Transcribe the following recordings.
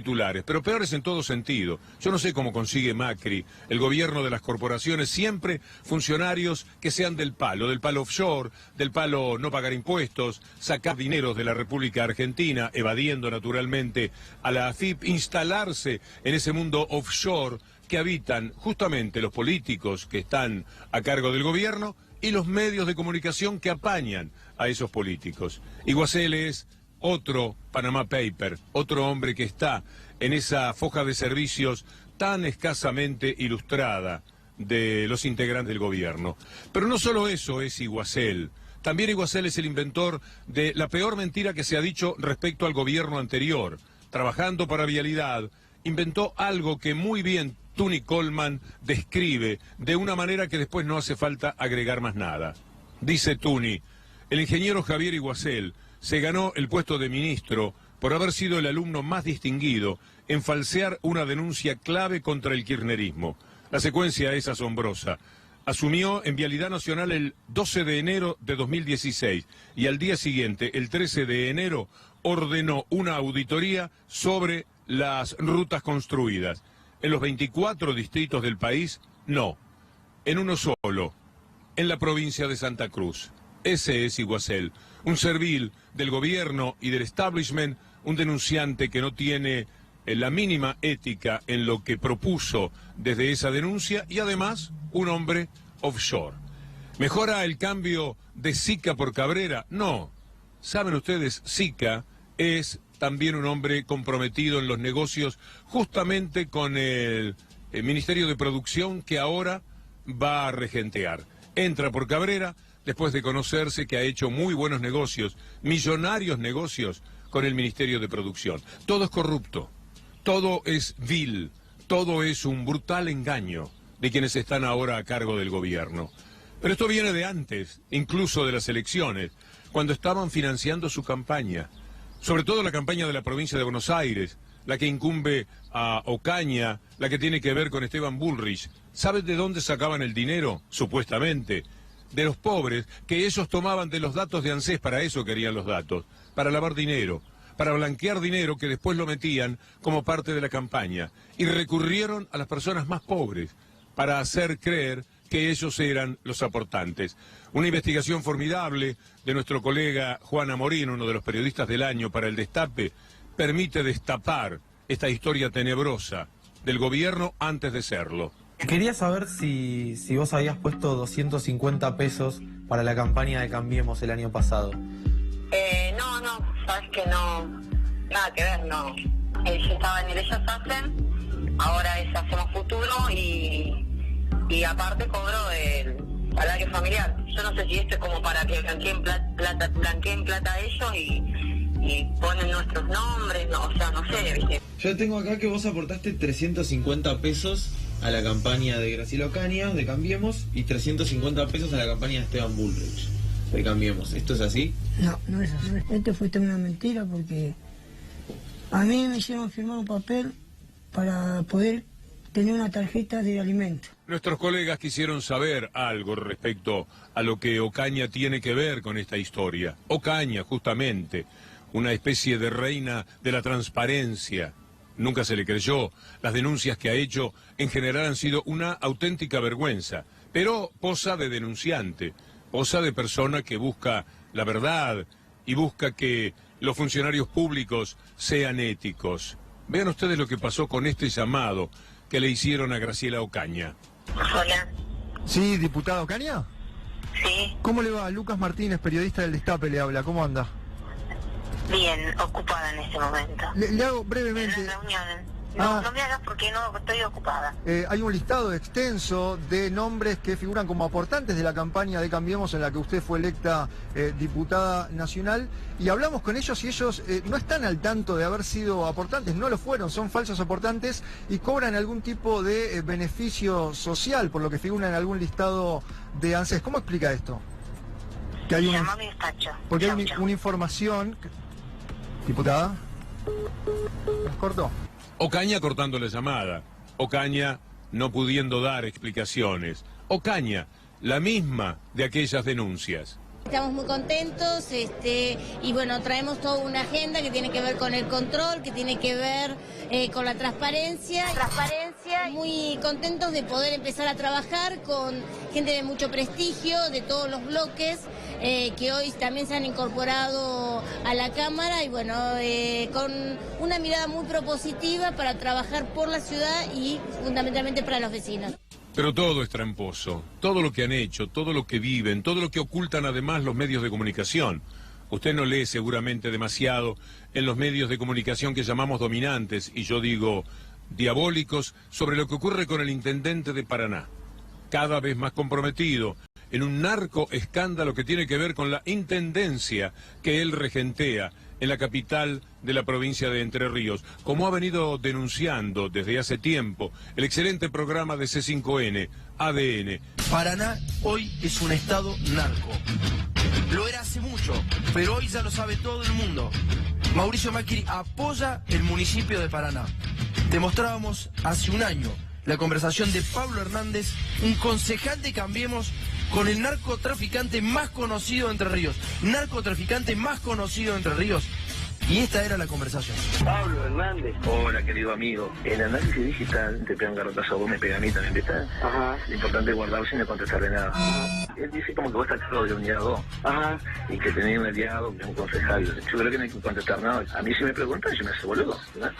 titulares, pero peores en todo sentido. Yo no sé cómo consigue Macri, el gobierno de las corporaciones, siempre funcionarios que sean del palo offshore, del palo no pagar impuestos, sacar dineros de la República Argentina, evadiendo naturalmente a la AFIP, instalarse en ese mundo offshore que habitan justamente los políticos que están a cargo del gobierno y los medios de comunicación que apañan a esos políticos. Iguacel es otro Panama Paper, otro hombre que está en esa foja de servicios tan escasamente ilustrada de los integrantes del gobierno. Pero no solo eso es Iguacel. También Iguacel es el inventor de la peor mentira que se ha dicho respecto al gobierno anterior. Trabajando para Vialidad, inventó algo que muy bien Tuni Coleman describe de una manera que después no hace falta agregar más nada. Dice Tuni, el ingeniero Javier Iguacel se ganó el puesto de ministro por haber sido el alumno más distinguido en falsear una denuncia clave contra el kirchnerismo. La secuencia es asombrosa. Asumió en Vialidad Nacional el 12 de enero de 2016 y al día siguiente, el 13 de enero, ordenó una auditoría sobre las rutas construidas. En los 24 distritos del país, no. En uno solo, en la provincia de Santa Cruz. Ese es Iguacel, un servil del gobierno y del establishment, un denunciante que no tiene la mínima ética en lo que propuso desde esa denuncia y además un hombre offshore. ¿Mejora el cambio de Sica por Cabrera? No. ¿Saben ustedes? Sica es también un hombre comprometido en los negocios justamente con el Ministerio de Producción que ahora va a regentear. Entra por Cabrera después de conocerse que ha hecho muy buenos negocios, millonarios negocios con el Ministerio de Producción. Todo es corrupto, todo es vil, todo es un brutal engaño de quienes están ahora a cargo del gobierno. Pero esto viene de antes, incluso de las elecciones, cuando estaban financiando su campaña. Sobre todo la campaña de la provincia de Buenos Aires, la que incumbe a Ocaña, la que tiene que ver con Esteban Bullrich. ¿Saben de dónde sacaban el dinero? Supuestamente. De los pobres, que ellos tomaban de los datos de ANSES, para eso querían los datos, para lavar dinero, para blanquear dinero que después lo metían como parte de la campaña. Y recurrieron a las personas más pobres para hacer creer que ellos eran los aportantes. Una investigación formidable de nuestro colega Juan Amorín, uno de los periodistas del año para El Destape, permite destapar esta historia tenebrosa del gobierno antes de serlo. Quería saber si vos habías puesto 250 pesos para la campaña de Cambiemos el año pasado. No, sabes que no, nada que ver, no. Yo estaba en el Ellas Hacen, ahora es Hacemos Futuro y aparte cobro el salario familiar. Yo no sé si esto es como para que blanqueen plata a ellos y ponen nuestros nombres, no, o sea, no sé, ¿viste? Yo tengo acá que vos aportaste 350 pesos a la campaña de Graciela Ocaña, de Cambiemos, y 350 pesos a la campaña de Esteban Bullrich, de Cambiemos. ¿Esto es así? No es así. Esto fue toda una mentira porque a mí me hicieron firmar un papel para poder tener una tarjeta de alimento. Nuestros colegas quisieron saber algo respecto a lo que Ocaña tiene que ver con esta historia. Ocaña, justamente, una especie de reina de la transparencia. Nunca se le creyó. Las denuncias que ha hecho en general han sido una auténtica vergüenza. Pero posa de denunciante, posa de persona que busca la verdad y busca que los funcionarios públicos sean éticos. Vean ustedes lo que pasó con este llamado que le hicieron a Graciela Ocaña. Hola. Sí, diputado Ocaña. Sí. ¿Cómo le va? Lucas Martínez, periodista del Destape, le habla. ¿Cómo anda? Bien, ocupada en este momento. Le hago brevemente... En la reunión. No me hagas porque no estoy ocupada. Hay un listado extenso de nombres que figuran como aportantes de la campaña de Cambiemos en la que usted fue electa diputada nacional y hablamos con ellos y ellos no están al tanto de haber sido aportantes, no lo fueron, son falsos aportantes y cobran algún tipo de beneficio social por lo que figura en algún listado de ANSES. ¿Cómo explica esto? Que hay Llama a mi despacho. porque hay una información... Diputada, ¿nos cortó? Ocaña cortando la llamada, Ocaña no pudiendo dar explicaciones, Ocaña, la misma de aquellas denuncias. Estamos muy contentos y bueno, traemos toda una agenda que tiene que ver con el control, que tiene que ver con la transparencia. Muy contentos de poder empezar a trabajar con gente de mucho prestigio, de todos los bloques, que hoy también se han incorporado a la Cámara y bueno, con una mirada muy propositiva para trabajar por la ciudad y fundamentalmente para los vecinos. Pero todo es tramposo, todo lo que han hecho, todo lo que viven, todo lo que ocultan además los medios de comunicación. Usted no lee seguramente demasiado en los medios de comunicación que llamamos dominantes, y yo digo diabólicos, sobre lo que ocurre con el intendente de Paraná, cada vez más comprometido en un narco escándalo que tiene que ver con la intendencia que él regentea en la capital de la provincia de Entre Ríos, como ha venido denunciando desde hace tiempo el excelente programa de C5N, ADN. Paraná hoy es un estado narco. Lo era hace mucho, pero hoy ya lo sabe todo el mundo. Mauricio Macri apoya el municipio de Paraná. Demostrábamos hace un año la conversación de Pablo Hernández, un concejal de Cambiemos, con el narcotraficante más conocido de Entre Ríos. Narcotraficante más conocido de Entre Ríos. Y esta era la conversación. Pablo Hernández. Hola, querido amigo. El análisis digital te pega un garrotazo a vos, me pega a mí también, ¿viste? Ajá. Lo importante es guardarlo sin contestarle nada. Ajá. Él dice como que vos estás cargo de unidad 2. Ajá. Y que tenés un aliado, que es un concejal. Yo creo que no hay que contestar nada. A mí si me preguntan, yo me hace boludo, ¿verdad?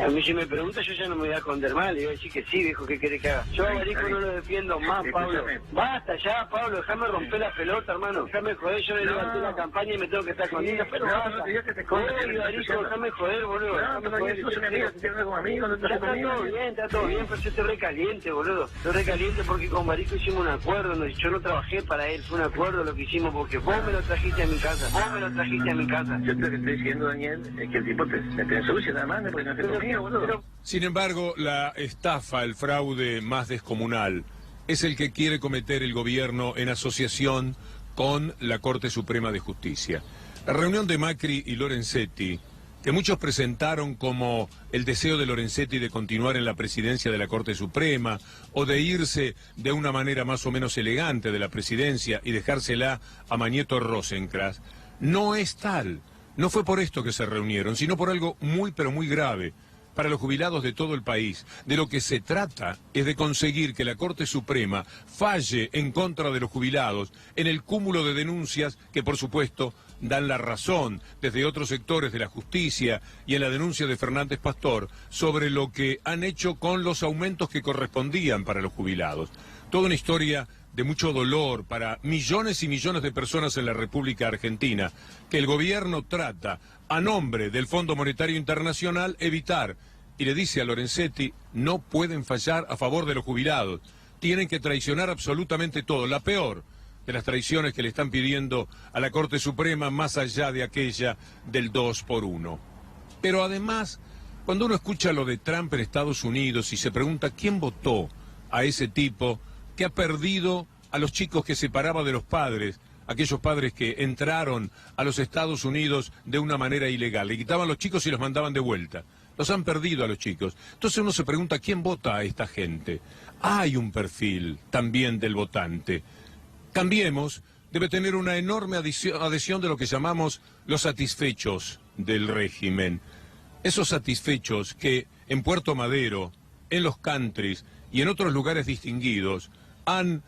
A mí si me preguntan, yo ya no me voy a esconder mal. Le voy a decir que sí, viejo, ¿qué querés que haga? Yo a Barico no lo defiendo más, Pablo. Basta ya, Pablo, déjame romper la pelota, hermano. Déjame joder, yo le levanté la campaña y me tengo que estar con ella, pero basta. No, te que te Barico, déjame joder, boludo. Está todo bien, pero yo estoy recaliente, boludo. Estoy recaliente porque con Barico hicimos un acuerdo. Yo no trabajé para él, fue un acuerdo lo que hicimos porque vos me lo trajiste a mi casa. Yo lo que estoy diciendo, Daniel, es que el tipo te ensucia nada más porque no esté conmigo, boludo. Sin embargo, la estafa, el fraude más descomunal, es el que quiere cometer el gobierno en asociación con la Corte Suprema de Justicia. La reunión de Macri y Lorenzetti, que muchos presentaron como el deseo de Lorenzetti de continuar en la presidencia de la Corte Suprema o de irse de una manera más o menos elegante de la presidencia y dejársela a Mañeto Rosenkrantz, no es tal. No fue por esto que se reunieron, sino por algo muy pero muy grave para los jubilados de todo el país. De lo que se trata es de conseguir que la Corte Suprema falle en contra de los jubilados en el cúmulo de denuncias que, por supuesto, dan la razón desde otros sectores de la justicia y en la denuncia de Fernández Pastor sobre lo que han hecho con los aumentos que correspondían para los jubilados. Toda una historia de mucho dolor para millones y millones de personas en la República Argentina, que el gobierno trata, a nombre del Fondo Monetario Internacional, evitar. Y le dice a Lorenzetti, no pueden fallar a favor de los jubilados, tienen que traicionar absolutamente todo, la peor de las traiciones que le están pidiendo a la Corte Suprema, más allá de aquella del 2x1. Pero además, cuando uno escucha lo de Trump en Estados Unidos y se pregunta quién votó a ese tipo que ha perdido a los chicos que separaba de los padres, aquellos padres que entraron a los Estados Unidos de una manera ilegal, le quitaban los chicos y los mandaban de vuelta. Los han perdido a los chicos. Entonces uno se pregunta quién vota a esta gente. Hay un perfil también del votante. Cambiemos debe tener una enorme adhesión de lo que llamamos los satisfechos del régimen. Esos satisfechos que en Puerto Madero, en los countries y en otros lugares distinguidos han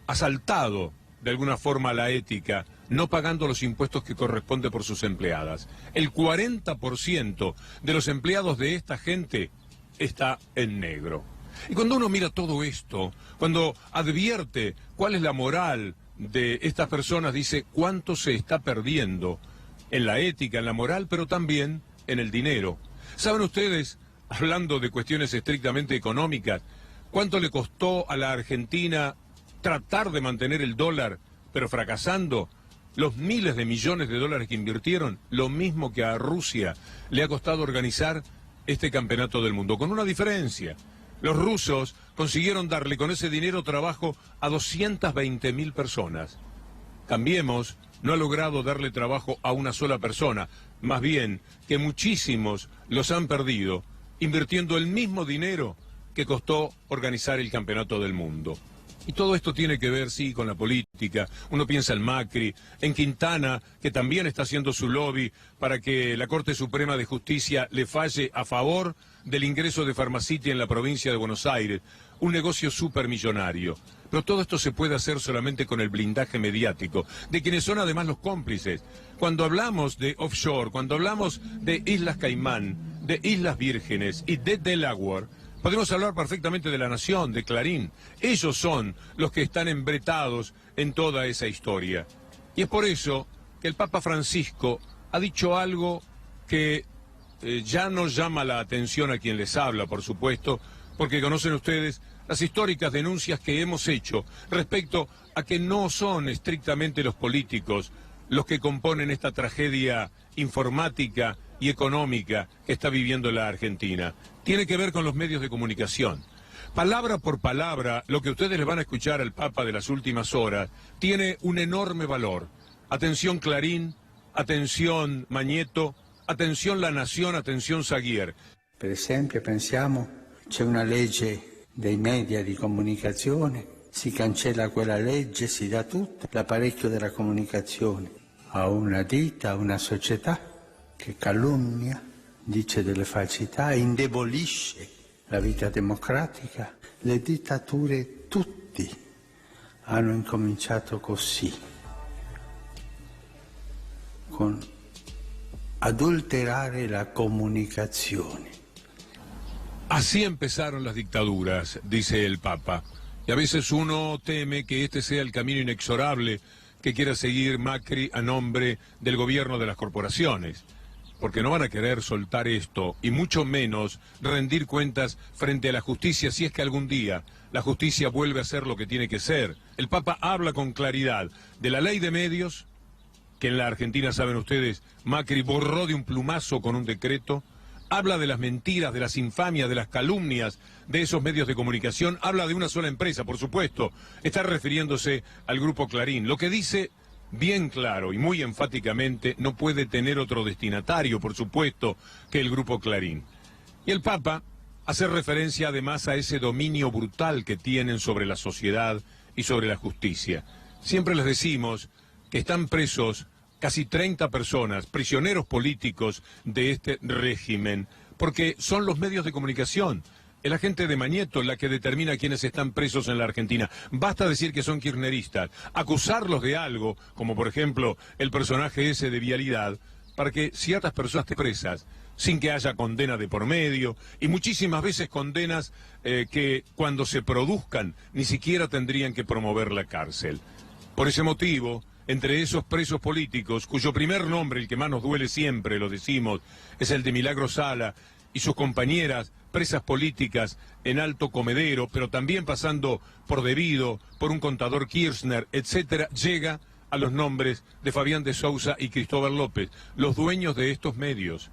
asaltado de alguna forma la ética, no pagando los impuestos que corresponden por sus empleadas. El 40% de los empleados de esta gente está en negro. Y cuando uno mira todo esto, cuando advierte cuál es la moral de estas personas, dice cuánto se está perdiendo en la ética, en la moral, pero también en el dinero. ¿Saben ustedes, hablando de cuestiones estrictamente económicas, cuánto le costó a la Argentina tratar de mantener el dólar, pero fracasando? Los miles de millones de dólares que invirtieron, lo mismo que a Rusia le ha costado organizar este campeonato del mundo, con una diferencia. Los rusos consiguieron darle con ese dinero trabajo a 220.000 personas. Cambiemos no ha logrado darle trabajo a una sola persona, más bien que muchísimos los han perdido, invirtiendo el mismo dinero que costó organizar el campeonato del mundo. Y todo esto tiene que ver, sí, con la política. Uno piensa en Macri, en Quintana, que también está haciendo su lobby para que la Corte Suprema de Justicia le falle a favor del ingreso de Pharmacity en la provincia de Buenos Aires. Un negocio supermillonario. Pero todo esto se puede hacer solamente con el blindaje mediático, de quienes son además los cómplices. Cuando hablamos de offshore, cuando hablamos de Islas Caimán, de Islas Vírgenes y de Delaware, podemos hablar perfectamente de La Nación, de Clarín. Ellos son los que están embretados en toda esa historia. Y es por eso que el Papa Francisco ha dicho algo que ya no llama la atención a quien les habla, por supuesto, porque conocen ustedes las históricas denuncias que hemos hecho respecto a que no son estrictamente los políticos los que componen esta tragedia informática y económica que está viviendo la Argentina. Tiene que ver con los medios de comunicación. Palabra por palabra, lo que ustedes le van a escuchar al Papa de las últimas horas tiene un enorme valor. Atención Clarín, atención Magneto, atención La Nación, atención Zaguier. Per esempio pensiamo c'è una legge dei media di comunicazione, si cancella quella legge, si dà tutto l'apparecchio della comunicazione a una ditta, a una società che calunnia, dice delle falsità, indebolisce la vita democratica. Le dittature tutti hanno incominciato così, con adulterare la comunicazione. Así empezaron las dictaduras, dice el Papa. Y a veces uno teme que este sea el camino inexorable que quiera seguir Macri a nombre del gobierno de las corporaciones. Porque no van a querer soltar esto, y mucho menos rendir cuentas frente a la justicia, si es que algún día la justicia vuelve a ser lo que tiene que ser. El Papa habla con claridad de la ley de medios, que en la Argentina, saben ustedes, Macri borró de un plumazo con un decreto. Habla de las mentiras, de las infamias, de las calumnias de esos medios de comunicación. Habla de una sola empresa, por supuesto. Está refiriéndose al Grupo Clarín. Lo que dice bien claro y muy enfáticamente, no puede tener otro destinatario, por supuesto, que el Grupo Clarín. Y el Papa hace referencia además a ese dominio brutal que tienen sobre la sociedad y sobre la justicia. Siempre les decimos que están presos casi 30 personas, prisioneros políticos de este régimen, porque son los medios de comunicación. Es la gente de Magneto la que determina quiénes están presos en la Argentina. Basta decir que son kirchneristas, acusarlos de algo, como por ejemplo el personaje ese de Vialidad, para que ciertas personas estén presas, sin que haya condena de por medio, y muchísimas veces condenas que cuando se produzcan ni siquiera tendrían que promover la cárcel. Por ese motivo, entre esos presos políticos, cuyo primer nombre, el que más nos duele siempre, lo decimos, es el de Milagro Sala y sus compañeras presas políticas en Alto Comedero, pero también pasando por Debido, por un contador Kirchner, etcétera, llega a los nombres de Fabián de Sousa y Cristóbal López, los dueños de estos medios.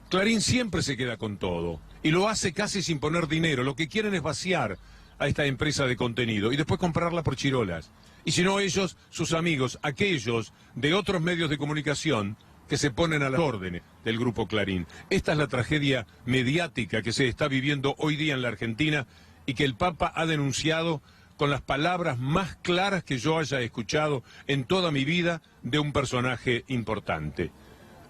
Clarín siempre se queda con todo, y lo hace casi sin poner dinero. Lo que quieren es vaciar a esta empresa de contenido y después comprarla por chirolas. Y si no ellos, sus amigos, aquellos de otros medios de comunicación que se ponen a las órdenes del Grupo Clarín. Esta es la tragedia mediática que se está viviendo hoy día en la Argentina y que el Papa ha denunciado con las palabras más claras que yo haya escuchado en toda mi vida de un personaje importante.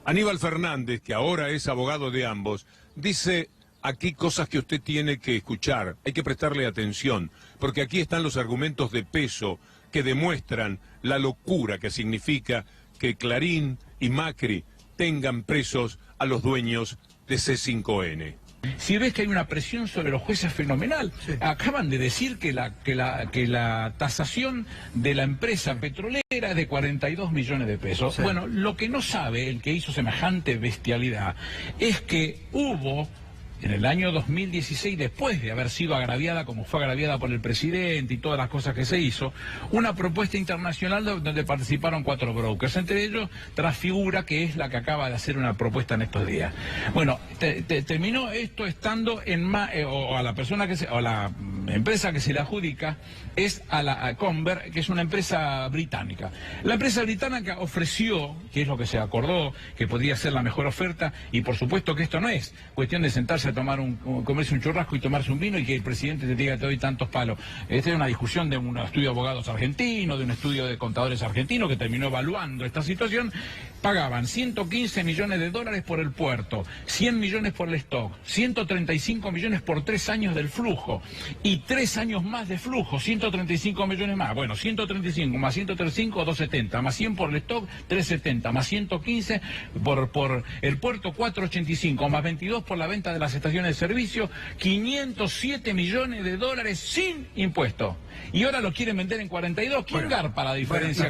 Aníbal Fernández, que ahora es abogado de ambos, dice aquí cosas que usted tiene que escuchar, hay que prestarle atención, porque aquí están los argumentos de peso que demuestran la locura que significa que Clarín y Macri tengan presos a los dueños de C5N. Si ves que hay una presión sobre los jueces fenomenal, sí. Acaban de decir que la tasación de la empresa petrolera es de 42 millones de pesos. Sí. Bueno, lo que no sabe el que hizo semejante bestialidad es que hubo en el año 2016, después de haber sido agraviada como fue agraviada por el presidente y todas las cosas que se hizo, una propuesta internacional donde participaron 4 brokers, entre ellos Transfigura, que es la que acaba de hacer una propuesta en estos días. Bueno, terminó esto estando en o a la persona que o a la empresa que se le adjudica es a Conver, que es una empresa británica. La empresa británica ofreció, que es lo que se acordó, que podría ser la mejor oferta, y por supuesto que esto no es cuestión de sentarse a comerse un churrasco y tomarse un vino y que el presidente te diga te doy tantos palos. Esta es una discusión de un estudio de abogados argentinos, de un estudio de contadores argentinos que terminó evaluando esta situación. Pagaban 115 millones de dólares por el puerto, 100 millones por el stock, 135 millones por 3 años del flujo y 3 años más de flujo, 135 millones más. Bueno, 135 más 135, 270, más 100 por el stock, 370, más 115 por el puerto, 485, más 22 por la venta de las estaciones de servicio, 507 millones de dólares sin impuesto. Y ahora lo quieren vender en 42. ¿Quién garpa la diferencia?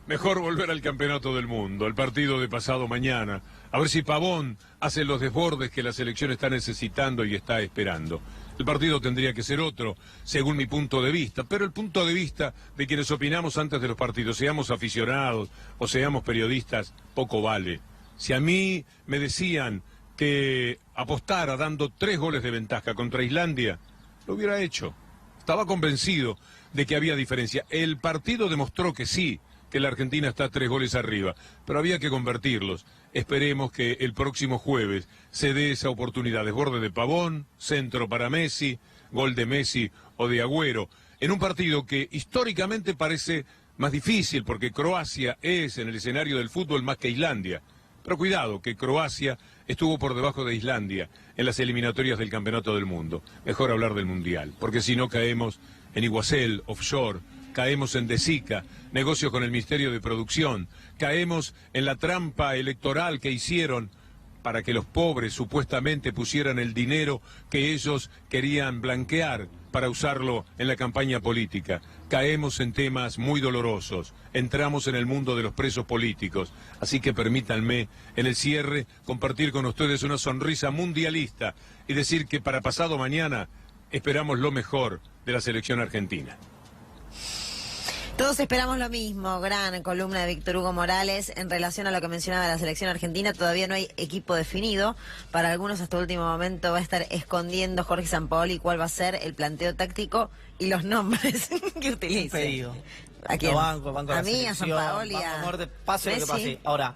Mejor volver al campeonato del mundo, el partido de pasado mañana, a ver si Pavón hace los desbordes que la selección está necesitando y está esperando. El partido tendría que ser otro, según mi punto de vista, pero el punto de vista de quienes opinamos antes de los partidos, seamos aficionados o seamos periodistas, poco vale. Si a mí me decían que apostara dando 3 goles de ventaja contra Islandia, lo hubiera hecho. Estaba convencido de que había diferencia. El partido demostró que sí, que la Argentina está 3 goles arriba, pero había que convertirlos. Esperemos que el próximo jueves se dé esa oportunidad. Desborde de Pavón, centro para Messi, gol de Messi o de Agüero, en un partido que históricamente parece más difícil, porque Croacia es en el escenario del fútbol más que Islandia. Pero cuidado, que Croacia estuvo por debajo de Islandia en las eliminatorias del Campeonato del Mundo. Mejor hablar del Mundial, porque si no caemos en Iguacel, offshore, caemos en Desica, negocios con el Ministerio de Producción, caemos en la trampa electoral que hicieron para que los pobres supuestamente pusieran el dinero que ellos querían blanquear para usarlo en la campaña política. Caemos en temas muy dolorosos, entramos en el mundo de los presos políticos. Así que permítanme, en el cierre, compartir con ustedes una sonrisa mundialista y decir que para pasado mañana esperamos lo mejor de la selección argentina. Todos esperamos lo mismo. Gran columna de Víctor Hugo Morales en relación a lo que mencionaba la selección argentina. Todavía no hay equipo definido. Para algunos hasta último momento va a estar escondiendo Jorge Sampaoli cuál va a ser el planteo táctico y los nombres que utilice. ¿A quién? Banco a mí, a Sampaoli, a muerte, pase Messi. lo que pase. Ahora,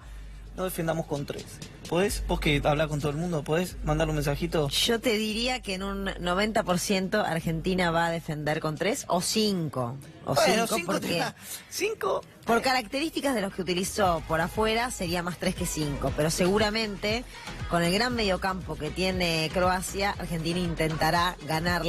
no defendamos con 3. ¿Podés? Vos que hablas con todo el mundo, ¿podés mandar un mensajito? Yo te diría que en un 90% Argentina va a defender con 3 o 5. O 5 porque... 5. Por características de los que utilizó por afuera sería más 3 que 5, pero seguramente con el gran mediocampo que tiene Croacia, Argentina intentará ganar